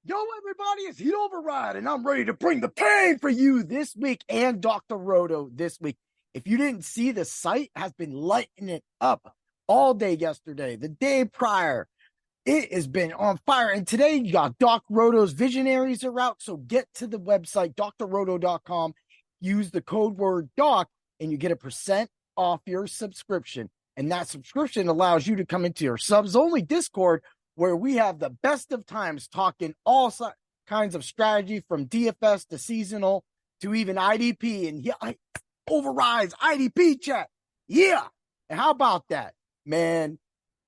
Yo, everybody, it's Heat Override, and I'm ready to bring the pain for you this week and Dr. Roto this week. If you didn't see, the site has been lighting it up all day yesterday, the day prior. It has been on fire. And today you got Doc Roto's Visionaries are out. So get to the website, drroto.com, use the code word DOC, and you get a % off your subscription. And that subscription allows you to come into your subs only Discord, where we have the best of times talking all kinds of strategy from DFS to seasonal to even IDP. And yeah, overrides IDP chat. Yeah. And how about that, man?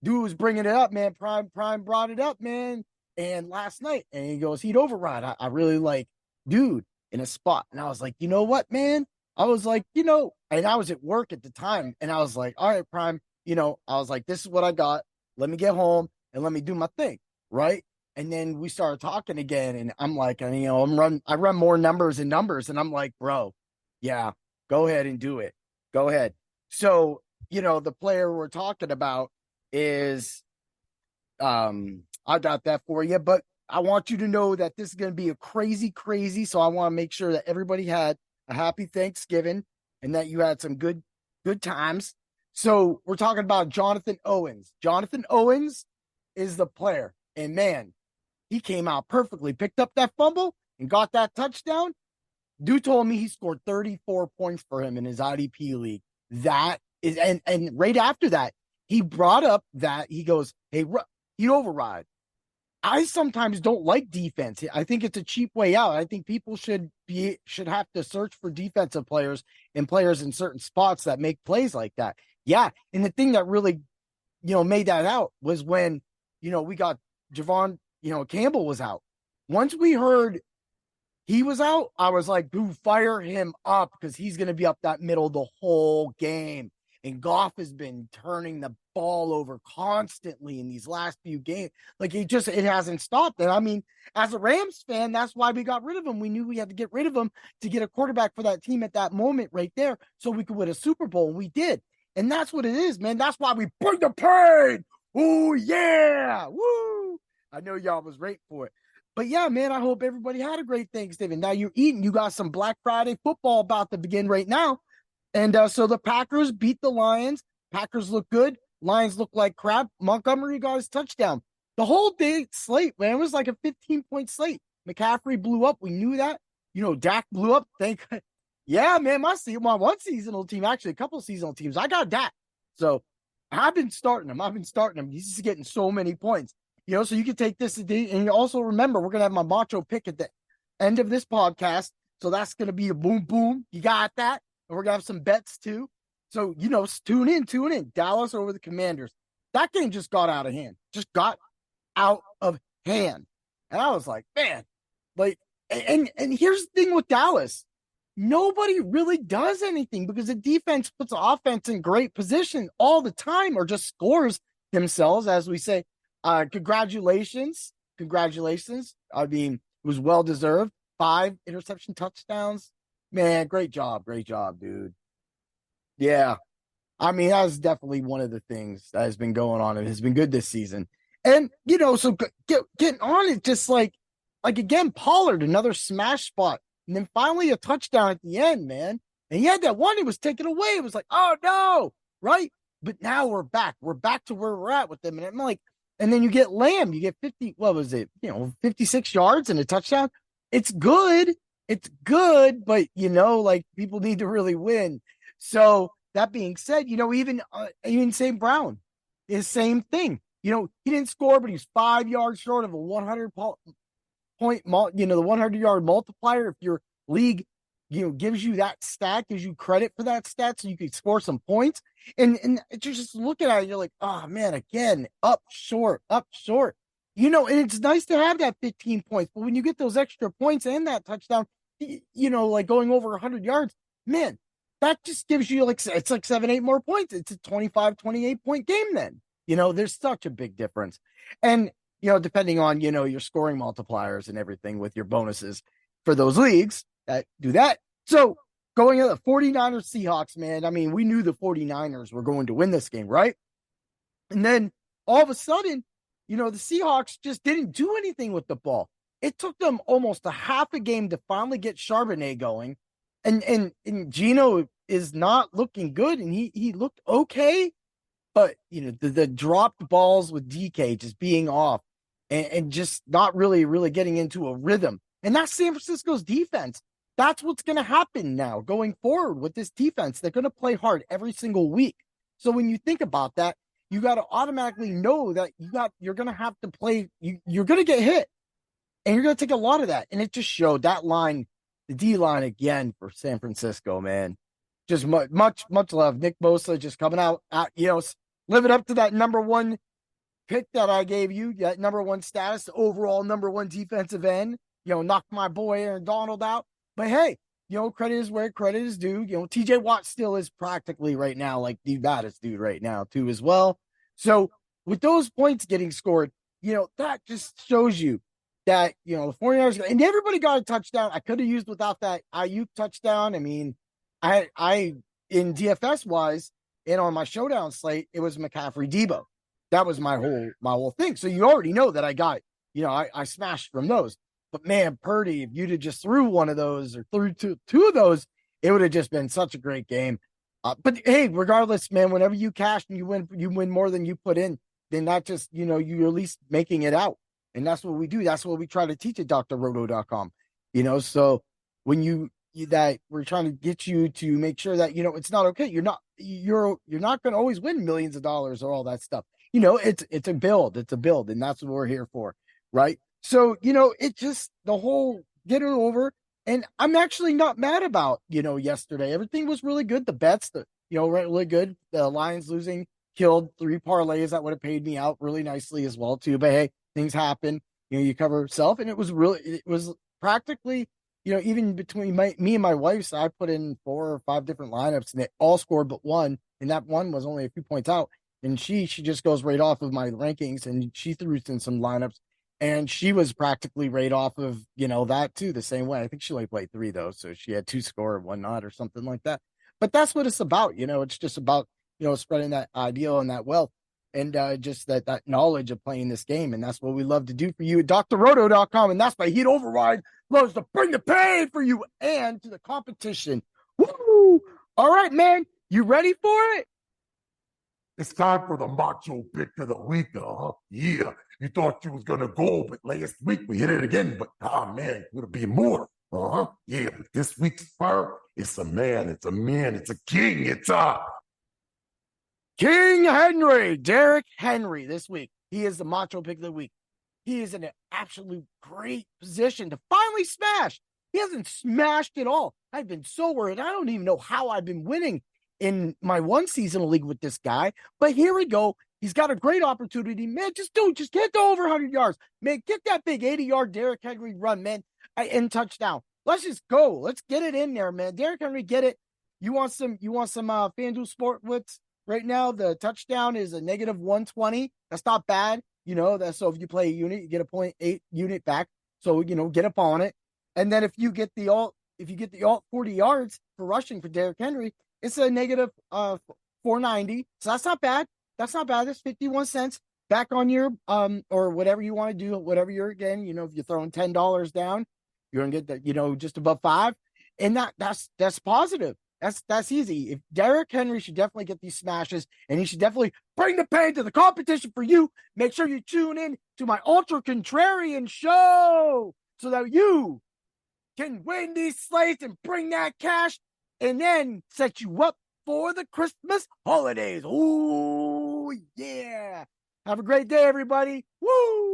Dude was bringing it up, man. Prime brought it up, man. And last night, and he goes, He'd override. I really like dude in a spot. And I was like, you know what, man? I was like, and I was at work at the time. And I was like, all right, Prime, I was like, this is what I got. Let me get home and let me do my thing. Right. And then we started talking again. And I'm like, I run more numbers and numbers. And I'm like, bro, yeah, go ahead and do it. Go ahead. So, the player we're talking about is I got that for you, but I want you to know that this is going to be a crazy. So I want to make sure that everybody had a happy Thanksgiving and that you had some good times. So we're talking about Jonathan Owens. Jonathan Owens is the player, and man, he came out perfectly, picked up that fumble and got that touchdown. Dude told me he scored 34 points for him in his IDP league. That is, and right after that, he brought up that he goes, hey, he'd override. I sometimes don't like defense. I think it's a cheap way out. I think people should have to search for defensive players and players in certain spots that make plays like that. Yeah. And the thing that really, made that out was when, we got Javon, Campbell was out. Once we heard he was out, I was like, dude, fire him up because he's going to be up that middle the whole game. And Goff has been turning the ball over constantly in these last few games. Like it hasn't stopped. And I mean, as a Rams fan, that's why we got rid of him. We knew we had to get rid of him to get a quarterback for that team at that moment right there so we could win a Super Bowl. And we did. And that's what it is, man. That's why we bring the pain. Oh, yeah. Woo. I know y'all was waiting for it. But yeah, man, I hope everybody had a great Thanksgiving. Now you're eating. You got some Black Friday football about to begin right now. And so the Packers beat the Lions. Packers look good. Lions look like crap. Montgomery got his touchdown. The whole day slate, man, it was like a 15-point slate. McCaffrey blew up. We knew that. Dak blew up. Yeah, man, my one seasonal team, actually a couple seasonal teams, I got Dak. So I've been starting him. He's just getting so many points. So you can take this today. And you also remember, we're going to have my Macho pick at the end of this podcast. So that's going to be a boom. You got that? And we're going to have some bets too. So, tune in. Dallas over the Commanders. That game just got out of hand. And I was like, man, and here's the thing with Dallas. Nobody really does anything because the defense puts the offense in great position all the time or just scores themselves, as we say. Congratulations. I mean, it was well-deserved. 5 interception touchdowns. Man, great job, dude. Yeah. I mean, that was definitely one of the things that has been going on. It has been good this season. And, so getting on it, just like again, Pollard, another smash spot. And then finally a touchdown at the end, man. And he had that one, it was taken away. It was like, oh, no, right? But now we're back. We're back to where we're at with them. And I'm like, and then you get Lamb. You get 56 yards and a touchdown. It's good. But, people need to really win. So that being said, even St. Brown is same thing. He didn't score, but he's 5 yards short of a 100 point, the 100-yard multiplier. If your league, gives you that stat, gives you credit for that stat so you can score some points. And you're just looking at it, you're like, oh, man, again, up short. And it's nice to have that 15 points. But when you get those extra points and that touchdown, like going over 100 yards, man, that just gives you it's like 7-8 more points. It's a 25-28 point game then. There's such a big difference. And, depending on, your scoring multipliers and everything with your bonuses for those leagues that do that. So going to the 49ers Seahawks, man, I mean, we knew the 49ers were going to win this game, right? And then all of a sudden, the Seahawks just didn't do anything with the ball. It took them almost a half a game to finally get Charbonnet going. And Gino is not looking good, and he looked okay, but the dropped balls with DK just being off and just not really getting into a rhythm. And that's San Francisco's defense. That's what's going to happen now going forward with this defense. They're going to play hard every single week. So when you think about that, you got to automatically know that you're going to have to play. You're going to get hit, and you're going to take a lot of that. And it just showed that line, the D line again for San Francisco, man. Just much love. Nick Bosa just coming out, living up to that number one pick that I gave you, that number one status, the overall number one defensive end. Knocked my boy Aaron Donald out. But hey, credit is where credit is due. TJ Watt still is practically right now like the baddest dude right now too as well. So with those points getting scored, that just shows you that, the 49ers, and everybody got a touchdown. I could have used without that Ayuk touchdown. I mean, I in DFS wise and on my showdown slate, it was McCaffrey Debo. That was my whole thing. So you already know that I got, I smashed from those. But man, Purdy, if you'd have just threw one of those or threw two of those, it would have just been such a great game. But hey, regardless, man, whenever you cash and you win more than you put in, then that just, you're at least making it out. And that's what we do. That's what we try to teach at drroto.com. So when that we're trying to get you to make sure that, it's not okay. You're not going to always win millions of dollars or all that stuff. It's a build. It's a build. And that's what we're here for. Right. So, it just the whole get it over. And I'm actually not mad about, yesterday. Everything was really good. The bets, really good. The Lions losing killed 3 parlays that would have paid me out really nicely as well, too. But hey, things happen. You cover yourself. And it was practically, even between me and my wife's, I put in 4 or 5 different lineups and they all scored but one. And that one was only a few points out. And she just goes right off of my rankings and she threw in some lineups. And she was practically right off of, that too, the same way. I think she only played 3 though. So she had 2 score and 1 not or something like that. But that's what it's about. It's just about, spreading that ideal and that wealth and just that knowledge of playing this game. And that's what we love to do for you at drroto.com. And that's why Heat Override loves to bring the pain for you and to the competition. Woo! All right, man. You ready for it? It's time for the Macho pick of the week, huh? Yeah, you thought you was gonna go, but last week we hit it again. But man, it'll be more. Yeah, but this week's fire, it's a man, it's a king, it's King Henry, Derrick Henry this week. He is the Macho pick of the week. He is in an absolute great position to finally smash. He hasn't smashed at all. I've been so worried. I don't even know how I've been winning in my one seasonal league with this guy. But here we go. He's got a great opportunity. Man, just get to over 100 yards. Man, get that big 80-yard Derrick Henry run, man, and touchdown. Let's just go. Let's get it in there, man. Derrick Henry, get it. You want some FanDuel Sportsbooks right now? The touchdown is a negative 120. That's not bad. So if you play a unit, you get a 0.8 unit back. So, get up on it. And then if you get the alt 40 yards for rushing for Derrick Henry, it's a negative 490. So that's not bad. That's 51 cents back on your or whatever you want to do, whatever you're again, if you're throwing $10 down, you're gonna get that, just above 5. And that's positive. That's easy. If Derrick Henry should definitely get these smashes, and he should definitely bring the pain to the competition for you. Make sure you tune in to my Ultra Contrarian show so that you can win these slates and bring that cash and then set you up for the Christmas holidays. Ooh, yeah. Have a great day, everybody. Woo!